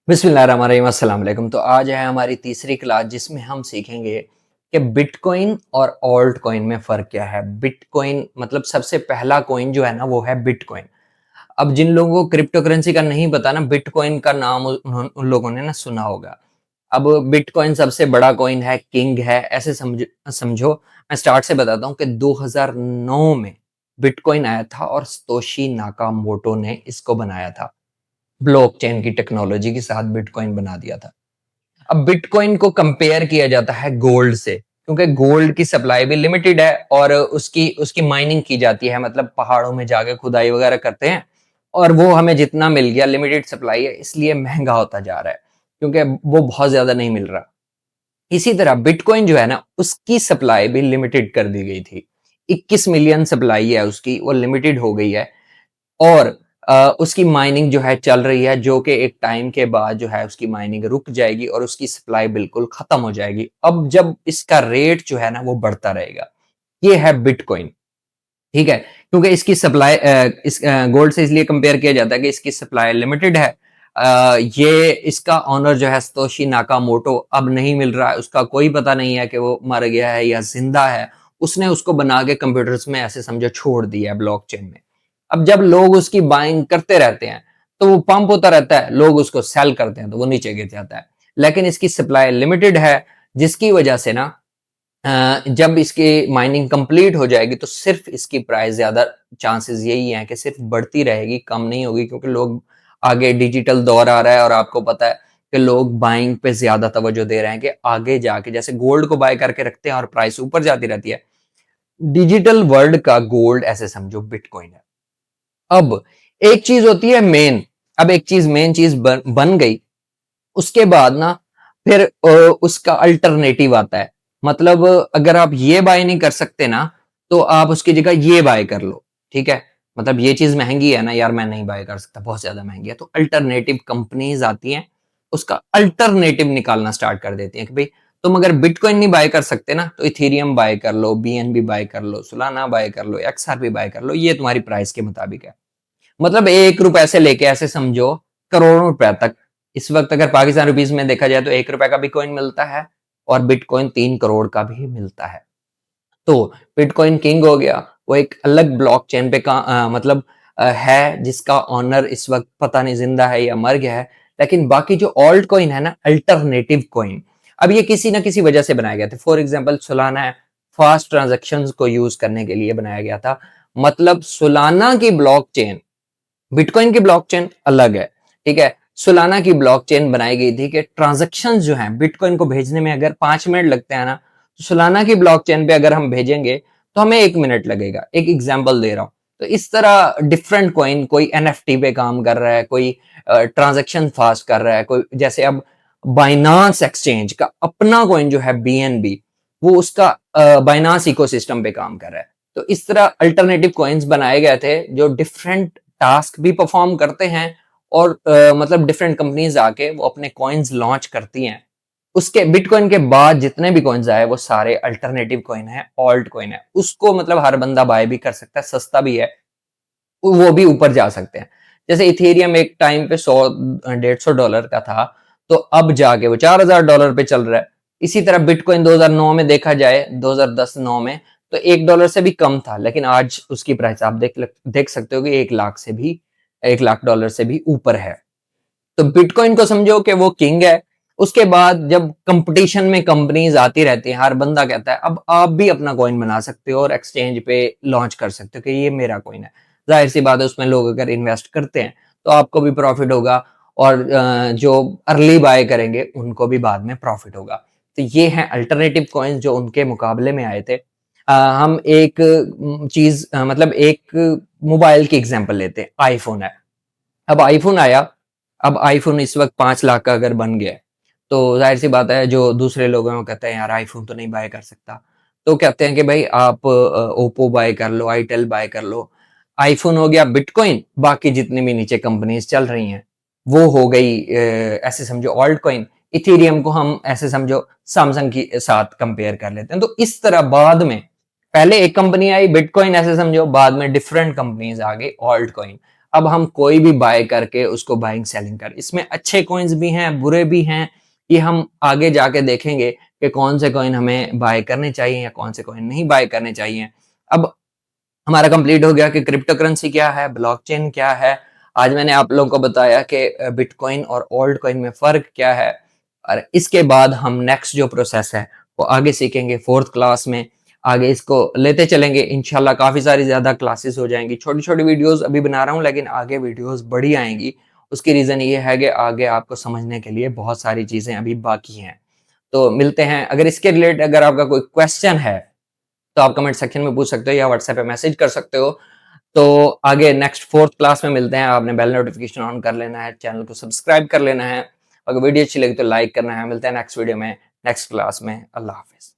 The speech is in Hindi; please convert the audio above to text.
बिस्मिल्लाहिर्रहमानिर्रहीम, अस्सलाम वालेकुम। तो आज है हमारी तीसरी क्लास जिसमें हम सीखेंगे कि बिटकॉइन और ऑल्ट कॉइन में फ़र्क क्या है। बिटकॉइन मतलब सबसे पहला कॉइन जो है ना वो है बिटकॉइन। अब जिन लोगों को क्रिप्टो करेंसी का नहीं पता ना, बिटकॉइन का नाम उन लोगों ने ना सुना होगा। अब बिटकॉइन सबसे बड़ा कॉइन है, किंग है, ऐसे समझो। मैं स्टार्ट से बताता हूँ कि 2009 में बिटकॉइन आया था और सतोशी नाकामोटो ने इसको बनाया था। ब्लॉकचेन की टेक्नोलॉजी के साथ बिटकॉइन बना दिया था। अब बिटकॉइन को कंपेयर किया जाता है गोल्ड से, क्योंकि गोल्ड की सप्लाई भी लिमिटेड है और उसकी उसकी माइनिंग की जाती है, मतलब पहाड़ों में जाके खुदाई वगैरह करते हैं और वो हमें जितना मिल गया, लिमिटेड सप्लाई है, इसलिए महंगा होता जा रहा है क्योंकि वो बहुत ज्यादा नहीं मिल रहा। इसी तरह बिटकॉइन जो है ना, उसकी सप्लाई भी लिमिटेड कर दी गई थी। 21 मिलियन सप्लाई है उसकी, वो लिमिटेड हो गई है और उसकी माइनिंग जो है चल रही है, जो कि एक टाइम के बाद जो है उसकी माइनिंग रुक जाएगी और उसकी सप्लाई बिल्कुल खत्म हो जाएगी। अब जब इसका रेट जो है ना वो बढ़ता रहेगा। ये है बिटकॉइन, ठीक है? क्योंकि इसकी सप्लाई इस गोल्ड से इसलिए कंपेयर किया जाता है कि इसकी सप्लाई लिमिटेड है। ये इसका ऑनर जो है सतोशी नाकामोटो अब नहीं मिल रहा है, उसका कोई पता नहीं है कि वो मर गया है या जिंदा है। उसने उसको बना के कंप्यूटर्स में ऐसे समझो छोड़ दिया है ब्लॉकचेन में। अब जब लोग उसकी बाइंग करते रहते हैं तो वो पंप होता रहता है, लोग उसको सेल करते हैं तो वो नीचे गिर जाता है। लेकिन इसकी सप्लाई लिमिटेड है, जिसकी वजह से ना जब इसकी माइनिंग कंप्लीट हो जाएगी तो सिर्फ इसकी प्राइस ज्यादा चांसेस यही हैं कि सिर्फ बढ़ती रहेगी, कम नहीं होगी, क्योंकि लोग आगे डिजिटल दौर आ रहा है और आपको पता है कि लोग बाइंग पे ज्यादा तवज्जो दे रहे हैं कि आगे जाके जैसे गोल्ड को बाय करके रखते हैं और प्राइस ऊपर जाती रहती है। डिजिटल वर्ल्ड का गोल्ड ऐसे समझो बिटकॉइन है। अब एक चीज होती है मेन। अब एक चीज मेन चीज बन गई, उसके बाद ना फिर उसका अल्टरनेटिव आता है। मतलब अगर आप ये बाय नहीं कर सकते ना, तो आप उसकी जगह ये बाय कर लो, ठीक है? मतलब ये चीज महंगी है ना यार, मैं नहीं बाय कर सकता, बहुत ज्यादा महंगी है, तो अल्टरनेटिव कंपनीज आती हैं, उसका अल्टरनेटिव निकालना स्टार्ट कर देती हैं कि भाई तुम अगर बिटकॉइन नहीं बाय कर सकते ना, तो इथेरियम बाय कर लो, बीएनबी बाय कर लो, सोलाना बाय कर लो, एक्सआरपी बाय कर लो, ये तुम्हारी प्राइस के मुताबिक है। मतलब 1 रुपए से लेके ऐसे समझो करोड़ों रुपए तक। इस वक्त अगर पाकिस्तान रुपीज में देखा जाए तो 1 रुपए का भी कॉइन मिलता है और बिटकॉइन 3 करोड़ का भी मिलता है। तो बिटकॉइन किंग हो गया, वो एक अलग ब्लॉकचेन पे मतलब है, जिसका ऑनर इस वक्त पता नहीं जिंदा है या मर गया है। लेकिन बाकी जो ऑल्ट कॉइन है ना, अल्टरनेटिव कॉइन, अब ये किसी ना किसी वजह से बनाया गया था। फॉर एग्जाम्पल सोलाना है, फास्ट ट्रांजेक्शन को यूज करने के लिए बनाया गया था। मतलब सोलाना की ब्लॉकचेन बिटकॉइन की ब्लॉकचेन अलग है, ठीक है? सोलाना की ब्लॉकचेन बनाई गई थी कि ट्रांजैक्शंस जो हैं बिटकॉइन को भेजने में अगर 5 मिनट लगते हैं ना, तो सोलाना की ब्लॉकचेन पे अगर हम भेजेंगे तो हमें 1 मिनट लगेगा। एक एग्जांपल दे रहा हूं। तो इस तरह डिफरेंट कॉइन, कोई एनएफटी पे काम कर रहा है, कोई ट्रांजैक्शन फास्ट कर रहा है, कोई जैसे अब बाइनांस एक्सचेंज का अपना कॉइन जो है बीएनबी, वो उसका बाइनांस इकोसिस्टम पे काम कर रहा है। तो इस तरह अल्टरनेटिव कॉइन्स बनाए गए थे जो डिफरेंट टास्क भी परफॉर्म करते हैं और मतलब डिफरेंट कंपनीज आके वो अपने कॉइन्स लॉन्च करती हैं। उसके बिटकॉइन के बाद जितने भी कॉइन्स आए वो सारे अल्टरनेटिव कॉइन है, ऑल्ट कॉइन है। उसको मतलब हर बंदा बाय भी कर सकता है, सस्ता भी है, वो भी ऊपर जा सकते हैं। जैसे इथेरियम एक टाइम पे 100 $150 का था, तो अब जाके वो $4000 पे चल रहा है। इसी तरह बिटकॉइन 2009 में देखा जाए, 2010-9 में, तो $1 से भी कम था, लेकिन आज उसकी प्राइस आप देख सकते हो कि 1 लाख से भी, $1 लाख से भी ऊपर है। तो बिटकॉइन को समझो कि वो किंग है। उसके बाद जब कंपटीशन में कंपनीज आती रहती हैं, हर बंदा कहता है अब आप भी अपना कॉइन बना सकते हो और एक्सचेंज पे लॉन्च कर सकते हो कि ये मेरा कॉइन है। जाहिर सी बात है, उसमें लोग अगर इन्वेस्ट करते हैं तो आपको भी प्रॉफिट होगा और जो अर्ली बाय करेंगे उनको भी बाद में प्रॉफिट होगा। तो ये हैं अल्टरनेटिव कॉइन्स जो उनके मुकाबले में आए थे। हम एक चीज मतलब एक मोबाइल की एग्जांपल लेते हैं, आईफोन है। अब आईफोन आया, अब आईफोन इस वक्त 5 लाख का अगर बन गया, तो जाहिर सी बात है जो दूसरे लोग हैं वो कहते हैं यार आईफोन तो नहीं बाय कर सकता। तो कहते हैं कि भाई आप ओप्पो बाय कर लो, आईटेल बाय कर लो। आईफोन हो गया बिटकॉइन, बाकी जितनी भी नीचे कंपनीज चल रही हैं वो हो गई ऐसे समझो ऑल्ट कॉइन। इथेरियम को हम ऐसे समझो सैमसंग के साथ कंपेयर कर लेते हैं। तो इस तरह बाद में पहले एक कंपनी आई बिटकॉइन ऐसे समझो, बाद में डिफरेंट कंपनीज आ गई ऑल्ट कॉइन। अब हम कोई भी बाय करके उसको बाइंग सेलिंग कर, इसमें अच्छे कॉइन्स भी हैं, बुरे भी हैं, ये हम आगे जाके देखेंगे कि कौन से कॉइन हमें बाय करने चाहिए या कौन से कॉइन नहीं बाय करने चाहिए। अब हमारा कंप्लीट हो गया कि क्रिप्टो करेंसी क्या है, ब्लॉकचेन क्या है। आज मैंने आप लोगों को बताया कि बिटकॉइन और ओल्ड कॉइन में फर्क क्या है, और इसके बाद हम नेक्स्ट जो प्रोसेस है वो आगे सीखेंगे फोर्थ क्लास में। आगे इसको लेते चलेंगे इंशाल्लाह, काफी सारी ज्यादा क्लासेस हो जाएंगी। छोटी छोटी वीडियोस अभी बना रहा हूँ, लेकिन आगे वीडियोस बड़ी आएंगी। उसकी रीजन ये है कि आगे आपको समझने के लिए बहुत सारी चीजें अभी बाकी हैं। तो मिलते हैं। अगर इसके रिलेटेड अगर आपका कोई क्वेश्चन है तो आप कमेंट सेक्शन में पूछ सकते हो या व्हाट्सएप पे मैसेज कर सकते हो। तो आगे नेक्स्ट फोर्थ क्लास में मिलते हैं। आपने बेल नोटिफिकेशन ऑन कर लेना है, चैनल को सब्सक्राइब कर लेना है। अगर वीडियो अच्छी लगी तो लाइक करना है। मिलते हैं नेक्स्ट वीडियो में, नेक्स्ट क्लास में। अल्लाह हाफिज।